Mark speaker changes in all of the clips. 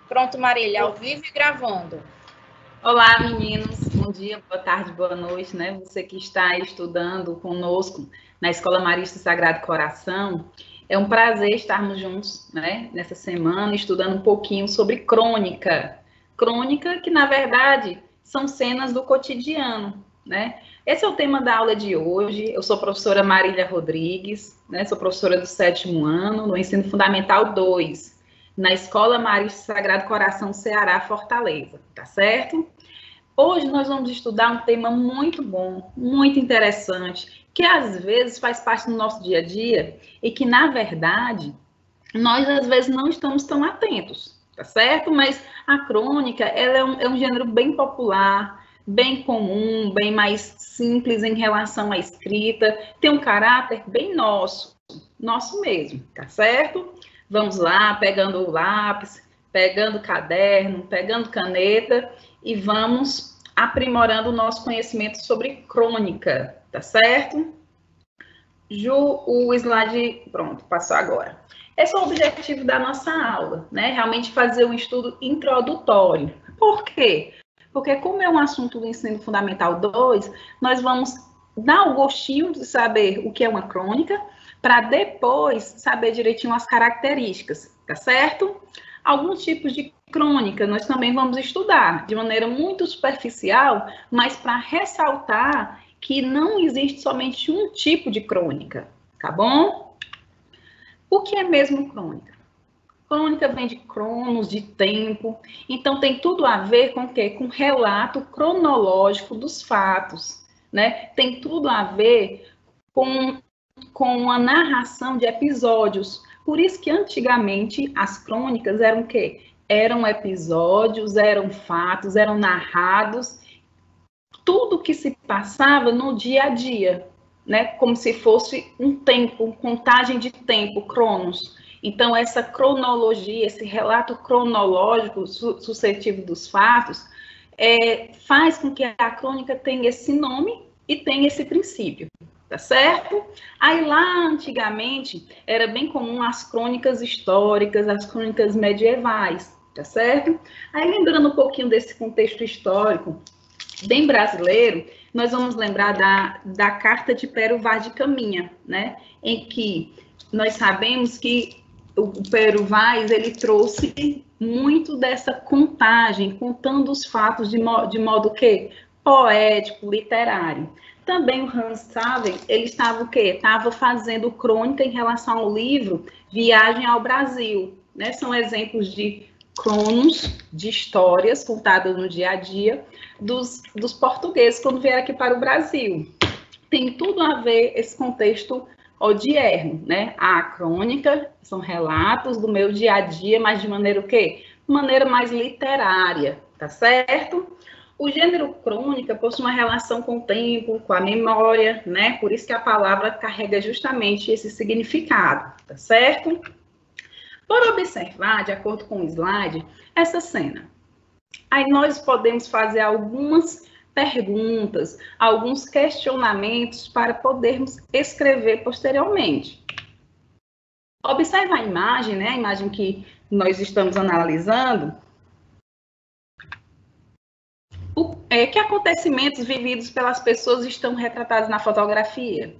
Speaker 1: Pronto, Marília, ao vivo e gravando.
Speaker 2: Olá, meninos. Bom dia, boa tarde, boa noite, né? Você que está estudando conosco na Escola Marista Sagrado Coração, é um prazer estarmos juntos, né? Nessa semana, estudando um pouquinho sobre crônica. Crônica que, na verdade, são cenas do cotidiano, né? Esse é o tema da aula de hoje. Eu sou a professora Marília Rodrigues, né? Sou professora do 7º ano, no Ensino Fundamental 2, na Escola Marista Sagrado Coração Ceará, Fortaleza, tá certo? Hoje nós vamos estudar um tema muito bom, muito interessante, que às vezes faz parte do nosso dia a dia e que, na verdade, nós às vezes não estamos tão atentos, tá certo? Mas a crônica, ela é um gênero bem popular, bem comum, bem mais simples em relação à escrita, tem um caráter bem nosso mesmo, tá certo? Vamos lá, pegando o lápis, pegando o caderno, pegando caneta e vamos aprimorando o nosso conhecimento sobre crônica, tá certo? Ju, o slide, pronto, passou agora. Esse é o objetivo da nossa aula, né? Realmente fazer um estudo introdutório. Por quê? Porque como é um assunto do Ensino Fundamental 2, nós vamos dar o gostinho de saber o que é uma crônica, para depois saber direitinho as características, tá certo? Alguns tipos de crônica nós também vamos estudar de maneira muito superficial, mas para ressaltar que não existe somente um tipo de crônica, tá bom? O que é mesmo crônica? Crônica vem de cronos, de tempo, então tem tudo a ver com o quê? Com relato cronológico dos fatos, né? Tem tudo a ver com a narração de episódios. Por isso que antigamente as crônicas eram o quê? Eram episódios, eram fatos, eram narrados, tudo que se passava no dia a dia, né? Como se fosse um tempo, contagem de tempo, cronos. Então, essa cronologia, esse relato cronológico suscetível dos fatos, faz com que a crônica tenha esse nome e tenha esse princípio, tá certo? Aí lá, antigamente, era bem comum as crônicas históricas, as crônicas medievais, tá certo? Aí, lembrando um pouquinho desse contexto histórico, bem brasileiro, nós vamos lembrar da Carta de Pero Vaz de Caminha, né? Em que nós sabemos que o Pero Vaz, ele trouxe muito dessa contagem, contando os fatos de modo que poético, literário. Também o Hans Staden, ele estava o quê? Estava fazendo crônica em relação ao livro Viagem ao Brasil, né? São exemplos de cronos, de histórias contadas no dia a dia dos portugueses quando vieram aqui para o Brasil. Tem tudo a ver esse contexto odierno, né? A crônica são relatos do meu dia a dia, mas de maneira o quê? De maneira mais literária, tá certo? O gênero crônica possui uma relação com o tempo, com a memória, né? Por isso que a palavra carrega justamente esse significado, tá certo? Por observar, de acordo com o slide, essa cena. Aí nós podemos fazer algumas perguntas, alguns questionamentos para podermos escrever posteriormente. Observa a imagem, né? A imagem que nós estamos analisando. Que acontecimentos vividos pelas pessoas estão retratados na fotografia?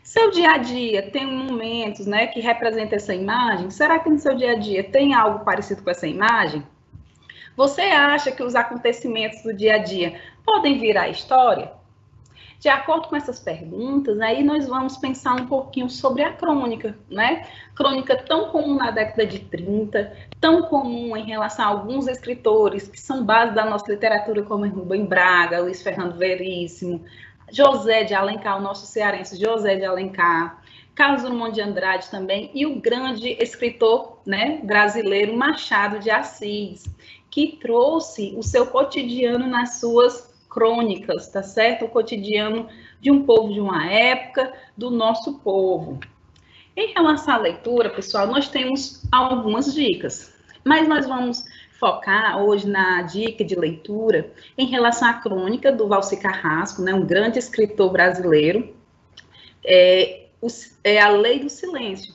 Speaker 2: Seu dia a dia tem momentos, né, que representam essa imagem? Será que no seu dia a dia tem algo parecido com essa imagem? Você acha que os acontecimentos do dia a dia podem virar história? De acordo com essas perguntas, aí nós vamos pensar um pouquinho sobre a crônica, né? Crônica tão comum na década de 30, tão comum em relação a alguns escritores que são base da nossa literatura, como Rubem Braga, Luiz Fernando Veríssimo, José de Alencar, o nosso cearense José de Alencar, Carlos Drummond de Andrade também, e o grande escritor, né, brasileiro Machado de Assis, que trouxe o seu cotidiano nas suas crônicas, tá certo? O cotidiano de um povo de uma época, do nosso povo. Em relação à leitura, pessoal, nós temos algumas dicas, mas nós vamos focar hoje na dica de leitura em relação à crônica do Valci Carrasco, né, um grande escritor brasileiro, A Lei do Silêncio.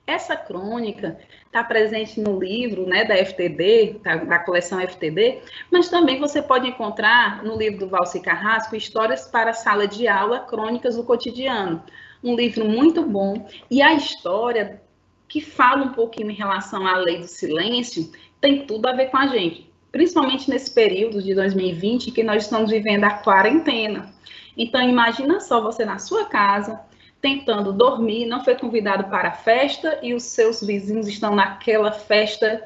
Speaker 2: Essa crônica está presente no livro, né, da FTD, da coleção FTD, mas também você pode encontrar no livro do Valci Carrasco, Histórias para a Sala de Aula, Crônicas do Cotidiano. Um livro muito bom, e a história que fala um pouquinho em relação à lei do silêncio tem tudo a ver com a gente, principalmente nesse período de 2020 que nós estamos vivendo a quarentena. Então, imagina só você na sua casa, tentando dormir, não foi convidado para a festa e os seus vizinhos estão naquela festa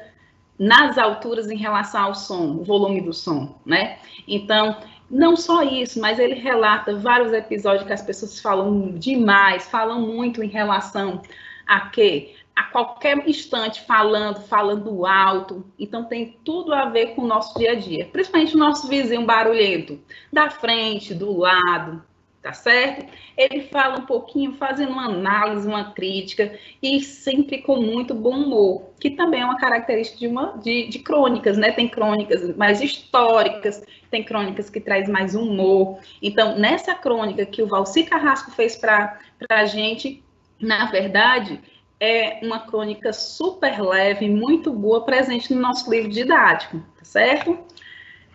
Speaker 2: nas alturas em relação ao som, o volume do som, né? Então, não só isso, mas ele relata vários episódios que as pessoas falam demais, falam muito em relação a quê? A qualquer instante falando alto. Então, tem tudo a ver com o nosso dia a dia, principalmente o nosso vizinho barulhento, da frente, do lado, tá certo? Ele fala um pouquinho, fazendo uma análise, uma crítica, e sempre com muito bom humor, que também é uma característica de crônicas, né? Tem crônicas mais históricas, tem crônicas que traz mais humor. Então, nessa crônica que o Valci Carrasco fez para a gente, na verdade, é uma crônica super leve, muito boa, presente no nosso livro didático, tá certo?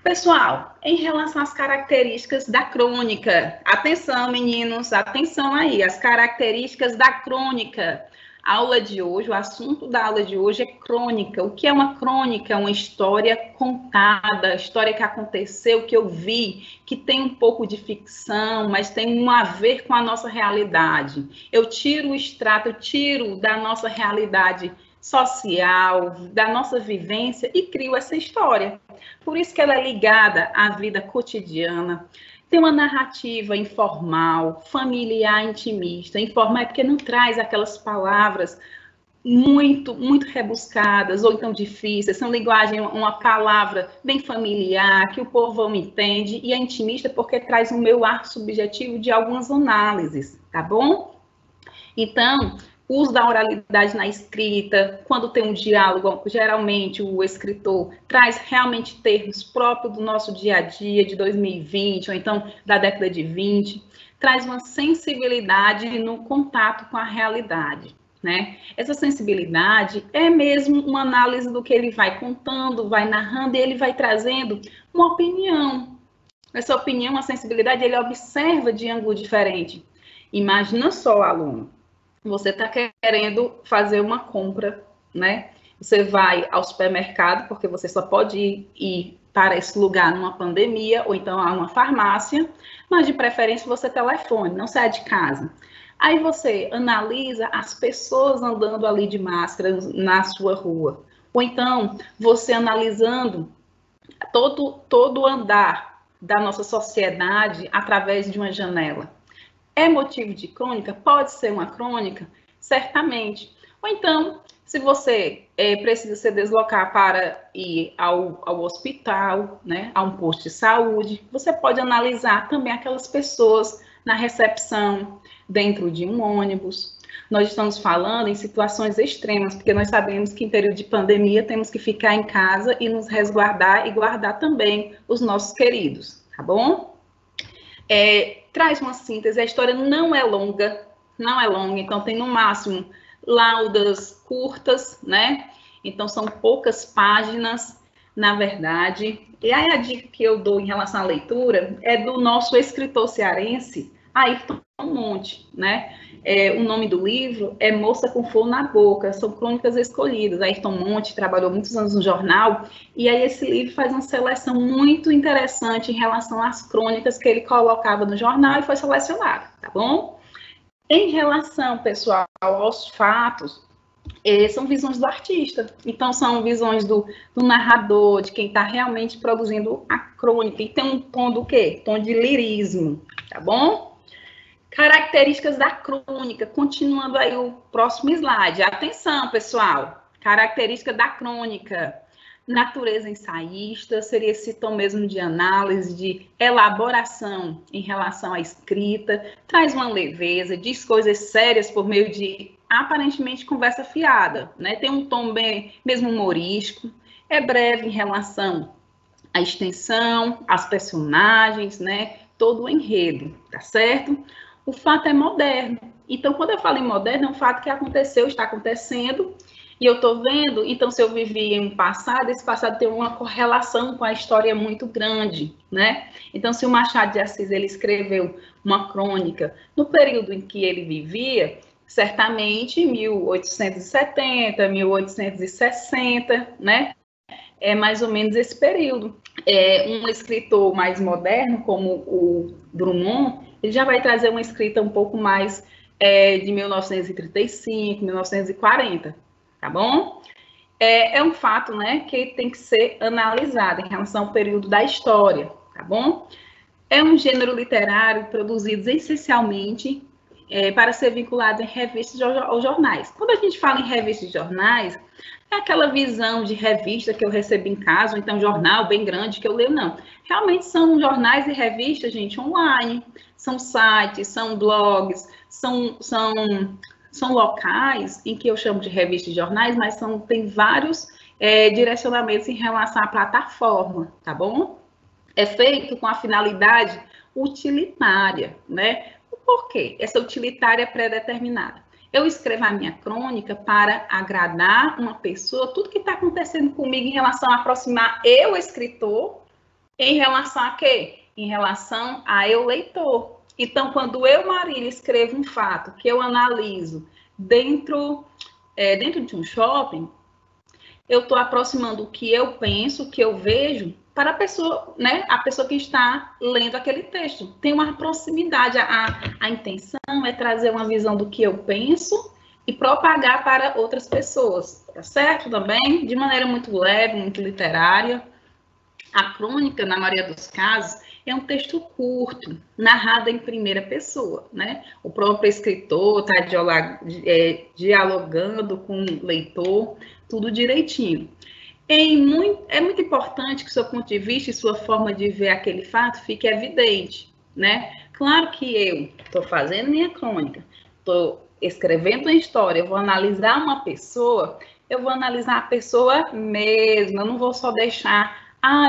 Speaker 2: Pessoal, em relação às características da crônica, atenção, meninos, atenção aí, as características da crônica. A aula de hoje, o assunto da aula de hoje é crônica. O que é uma crônica? É uma história contada, história que aconteceu, que eu vi, que tem um pouco de ficção, mas tem um a ver com a nossa realidade. Eu tiro o extrato, eu tiro da nossa realidade social, da nossa vivência e crio essa história. Por isso que ela é ligada à vida cotidiana. Tem uma narrativa informal, familiar, intimista. Informal é porque não traz aquelas palavras muito rebuscadas ou então difíceis. São linguagem, uma palavra bem familiar, que o povo entende. E é intimista porque traz o meu ar subjetivo de algumas análises, tá bom? Então, uso da oralidade na escrita, quando tem um diálogo, geralmente o escritor traz realmente termos próprios do nosso dia a dia, de 2020, ou então da década de 20, traz uma sensibilidade no contato com a realidade, né? Essa sensibilidade é mesmo uma análise do que ele vai contando, vai narrando, e ele vai trazendo uma opinião. Essa opinião, a sensibilidade, ele observa de ângulo diferente. Imagina só, aluno, você está querendo fazer uma compra, né? Você vai ao supermercado, porque você só pode ir para esse lugar numa pandemia, ou então a uma farmácia, mas de preferência você telefone, não sai de casa. Aí você analisa as pessoas andando ali de máscara na sua rua, ou então você analisando todo o andar da nossa sociedade através de uma janela. É motivo de crônica? Pode ser uma crônica? Certamente. Ou então, se você precisa se deslocar para ir ao hospital, né, a um posto de saúde, você pode analisar também aquelas pessoas na recepção, dentro de um ônibus. Nós estamos falando em situações extremas, porque nós sabemos que em período de pandemia temos que ficar em casa e nos resguardar e guardar também os nossos queridos, tá bom? Traz uma síntese, a história não é longa, então tem no máximo laudas curtas, né? Então são poucas páginas, na verdade. E aí a dica que eu dou em relação à leitura é do nosso escritor cearense, Ayrton Monte, né? O nome do livro é Moça com Flor na Boca, são crônicas escolhidas. Ayrton Monte trabalhou muitos anos no jornal, e aí esse livro faz uma seleção muito interessante em relação às crônicas que ele colocava no jornal e foi selecionado, tá bom? Em relação, pessoal, aos fatos, são visões do artista. Então, são visões do narrador, de quem está realmente produzindo a crônica. E tem um tom do quê? Tom de lirismo, tá bom? Características da crônica. Continuando aí o próximo slide. Atenção, pessoal. Característica da crônica. Natureza ensaísta, seria esse tom mesmo de análise, de elaboração em relação à escrita, traz uma leveza, diz coisas sérias por meio de, aparentemente, conversa fiada, né? Tem um tom bem mesmo humorístico, é breve em relação à extensão, às personagens, né? Todo o enredo, tá certo? O fato é moderno, Então, quando eu falo em moderno, é um fato que aconteceu, está acontecendo, e eu estou vendo, então, se eu vivi em um passado, esse passado tem uma correlação com a história muito grande, né? Então, se o Machado de Assis, ele escreveu uma crônica no período em que ele vivia, certamente 1870, 1860, né? É mais ou menos esse período. Um escritor mais moderno, como o Drummond, ele já vai trazer uma escrita um pouco mais de 1935, 1940, tá bom? É um fato, né, que tem que ser analisado em relação ao período da história, tá bom? É um gênero literário produzido essencialmente para ser vinculado em revistas ou jornais. Quando a gente fala em revistas e jornais, é aquela visão de revista que eu recebi em casa, ou então jornal bem grande que eu leio, não. Realmente são jornais e revistas, gente, online, são sites, são blogs, são locais em que eu chamo de revistas e jornais, mas tem vários direcionamentos em relação à plataforma, tá bom? É feito com a finalidade utilitária, né? Por quê? Essa utilitária é pré-determinada. Eu escrevo a minha crônica para agradar uma pessoa, tudo que está acontecendo comigo em relação a aproximar eu, escritor, em relação a quê? Em relação a eu, leitor. Então, quando eu, Marília, escrevo um fato que eu analiso dentro de um shopping, eu estou aproximando o que eu penso, o que eu vejo, para a pessoa, né? A pessoa que está lendo aquele texto. Tem uma proximidade. A intenção é trazer uma visão do que eu penso e propagar para outras pessoas, tá certo? Também, de maneira muito leve, muito literária. A crônica, na maioria dos casos, é um texto curto, narrado em primeira pessoa, né? O próprio escritor está dialogando com o leitor, tudo direitinho. É muito importante que seu ponto de vista e sua forma de ver aquele fato fique evidente, né? Claro que eu estou fazendo minha crônica, estou escrevendo uma história, eu vou analisar uma pessoa, eu vou analisar a pessoa mesmo, eu não vou só deixar,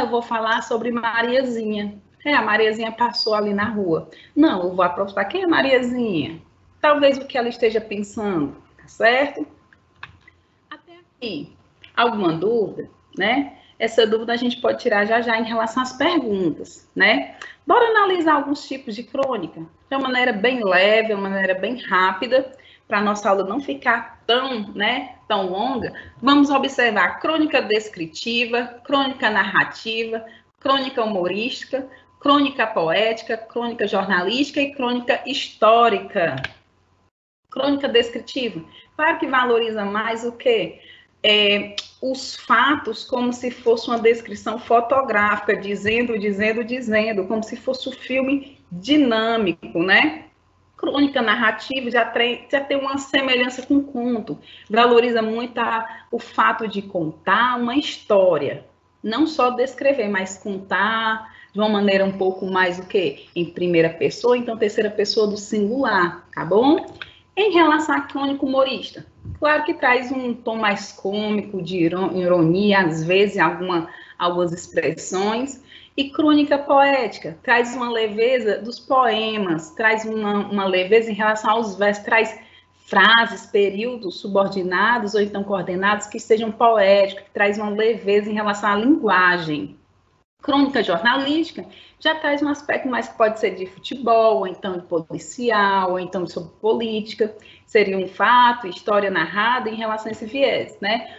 Speaker 2: eu vou falar sobre Mariazinha. A Mariazinha passou ali na rua. Não, eu vou aprofundar quem é Mariazinha. Talvez o que ela esteja pensando, tá certo? Até aqui. Alguma dúvida, né? Essa dúvida a gente pode tirar já em relação às perguntas, né? Bora analisar alguns tipos de crônica, de uma maneira bem leve, de uma maneira bem rápida, para a nossa aula não ficar tão longa. Vamos observar crônica descritiva, crônica narrativa, crônica humorística, crônica poética, crônica jornalística e crônica histórica. Crônica descritiva, claro que valoriza mais o quê? Os fatos como se fosse uma descrição fotográfica, dizendo, como se fosse um filme dinâmico, né? Crônica narrativa já tem uma semelhança com conto, valoriza muito o fato de contar uma história, não só descrever, mas contar de uma maneira um pouco mais o quê? Em primeira pessoa, então terceira pessoa do singular, tá bom? Em relação à crônica humorista, claro que traz um tom mais cômico, de ironia, às vezes, algumas expressões. E crônica poética, traz uma leveza dos poemas, traz uma leveza em relação aos versos, traz frases, períodos subordinados ou então coordenados que sejam poéticos, que traz uma leveza em relação à linguagem. Crônica jornalística já traz um aspecto mais que pode ser de futebol, ou então de policial, ou então sobre política. Seria um fato, história narrada em relação a esse viés, né?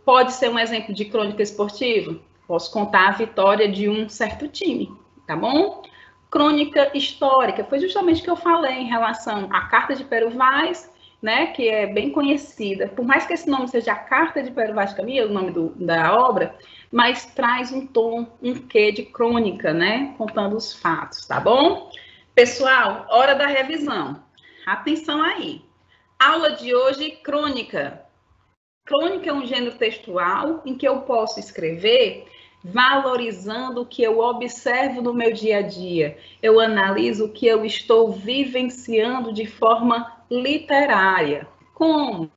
Speaker 2: Pode ser um exemplo de crônica esportiva. Posso contar a vitória de um certo time, tá bom? Crônica histórica, foi justamente o que eu falei em relação à Carta de Pero Vaz, né, que é bem conhecida. Por mais que esse nome seja a Carta de Pero Vaz de Caminha, o nome da obra, mas traz um tom, um quê de crônica, né, contando os fatos, tá bom? Pessoal, hora da revisão. Atenção aí. Aula de hoje, crônica. Crônica é um gênero textual em que eu posso escrever valorizando o que eu observo no meu dia a dia. Eu analiso o que eu estou vivenciando de forma literária. Como?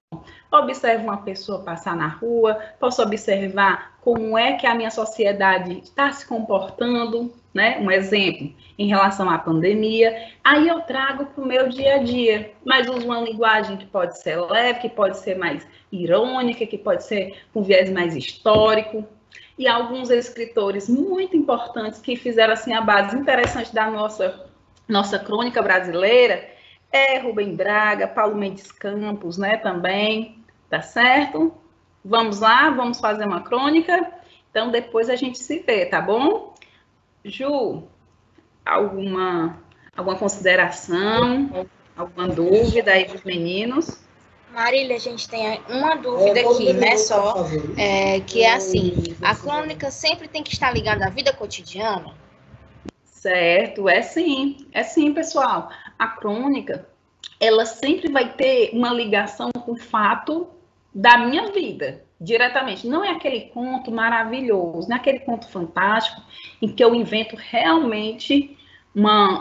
Speaker 2: Observo uma pessoa passar na rua, posso observar como é que a minha sociedade está se comportando, né? Um exemplo em relação à pandemia. Aí eu trago para o meu dia a dia, mas uso uma linguagem que pode ser leve, que pode ser mais irônica, que pode ser com viés mais histórico. E alguns escritores muito importantes que fizeram assim a base interessante da nossa crônica brasileira é Rubem Braga, Paulo Mendes Campos, né, também, tá certo? Vamos lá, vamos fazer uma crônica. Então, depois a gente se vê, tá bom? Ju, alguma consideração, alguma dúvida aí dos meninos?
Speaker 1: Marília, a gente tem uma dúvida aqui, né, só, que é assim, a crônica sempre tem que estar ligada à vida cotidiana?
Speaker 2: Certo, é sim, pessoal. A crônica, ela sempre vai ter uma ligação com o fato da minha vida, diretamente. Não é aquele conto maravilhoso, não é aquele conto fantástico em que eu invento realmente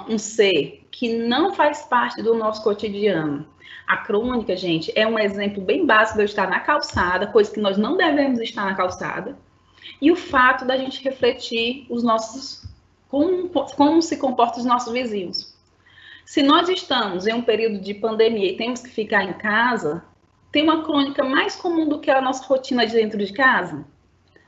Speaker 2: um ser que não faz parte do nosso cotidiano. A crônica, gente, é um exemplo bem básico de eu estar na calçada, coisa que nós não devemos estar na calçada, e o fato da gente refletir como se comportam os nossos vizinhos. Se nós estamos em um período de pandemia e temos que ficar em casa, tem uma crônica mais comum do que a nossa rotina de dentro de casa?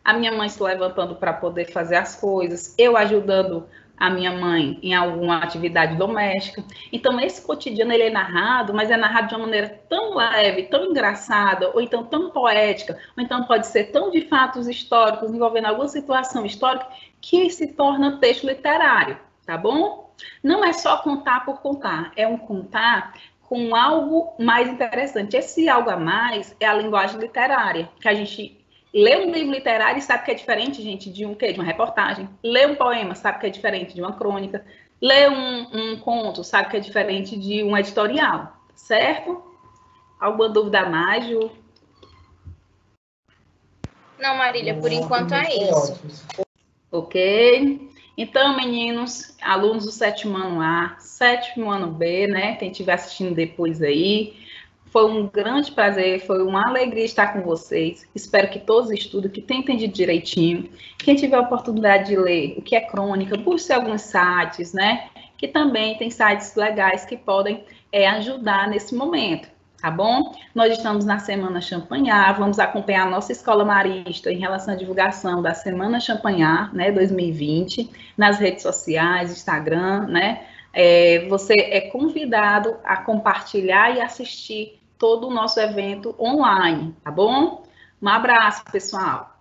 Speaker 2: A minha mãe se levantando para poder fazer as coisas, eu ajudando a minha mãe em alguma atividade doméstica. Então, esse cotidiano ele é narrado, mas é narrado de uma maneira tão leve, tão engraçada, ou então tão poética, ou então pode ser tão de fatos históricos, envolvendo alguma situação histórica, que se torna texto literário, tá bom? Não é só contar por contar, é um contar com algo mais interessante. Esse algo a mais é a linguagem literária, que a gente lê um livro literário e sabe que é diferente, gente, de um quê? De uma reportagem. Lê um poema, sabe que é diferente de uma crônica. Lê um conto, sabe que é diferente de um editorial, certo? Alguma dúvida a mais, Ju?
Speaker 1: Não, Marília, por enquanto é isso.
Speaker 2: Ok. Então, meninos, alunos do 7º ano A, 7º ano B, né? Quem estiver assistindo depois aí, foi um grande prazer, foi uma alegria estar com vocês. Espero que todos estudem, que tenham entendido direitinho. Quem tiver a oportunidade de ler o que é crônica, busque alguns sites, né? Que também tem sites legais que podem ajudar nesse momento, tá bom? Nós estamos na Semana Champanhar, vamos acompanhar a nossa Escola Marista em relação à divulgação da Semana Champanhar, né, 2020, nas redes sociais, Instagram, né? Você é convidado a compartilhar e assistir todo o nosso evento online, tá bom? Um abraço, pessoal.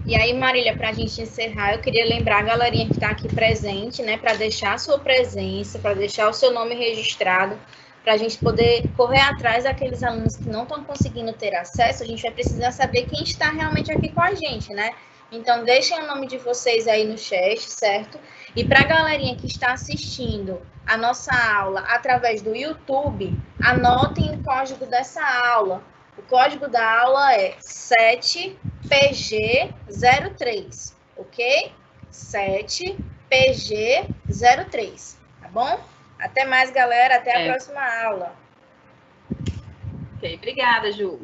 Speaker 1: E aí, Marília, para a gente encerrar, eu queria lembrar a galerinha que está aqui presente, né, para deixar a sua presença, para deixar o seu nome registrado, para a gente poder correr atrás daqueles alunos que não estão conseguindo ter acesso. A gente vai precisar saber quem está realmente aqui com a gente, né? Então, deixem o nome de vocês aí no chat, certo? E para a galerinha que está assistindo a nossa aula através do YouTube, anotem o código dessa aula. O código da aula é 7PG03, ok? 7PG03, tá bom? Até mais, galera. Até a próxima aula.
Speaker 2: Ok, obrigada, Ju.